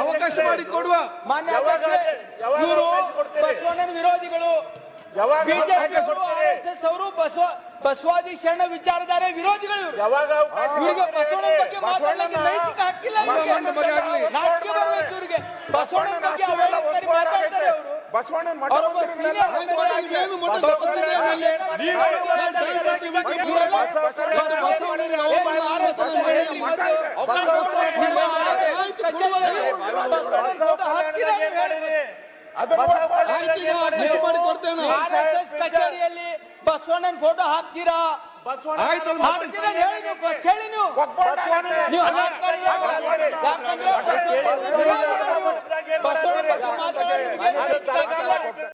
ಅವಕಾಶ ಮಾಡಿಕೊಡುವ ಮಾನ್ಯ ಬಸವಣ್ಣನ ವಿರೋಧಿಗಳು, ಬಿಜೆಪಿ ಆರ್ಎಸ್ಎಸ್ ಅವರು ಬಸವಾದಿ ಶರಣ ವಿಚಾರಧಾರೆ ವಿರೋಧಿಗಳು. ಇವರಿಗೆ ಬಸವಣ್ಣನ ಬಗ್ಗೆ ಮಾತಾಡಲಿಕ್ಕೆ ನೈತಿಕ ಹಕ್ಕಿಲ್ಲ. ನಾಚಿಕೆ ಬರಬೇಕು ಇವರಿಗೆ. ಬಸವಣ್ಣನ ಬಗ್ಗೆ ಅವಹೇಳನಕಾರಿ ಮಾತಾಡ್ತಾರೆ ಅವರು. ಕಚೇರಿಯಲ್ಲಿ ಬಸವಣ್ಣನ ಫೋಟೋ ಹಾಕ್ತೀರಾ?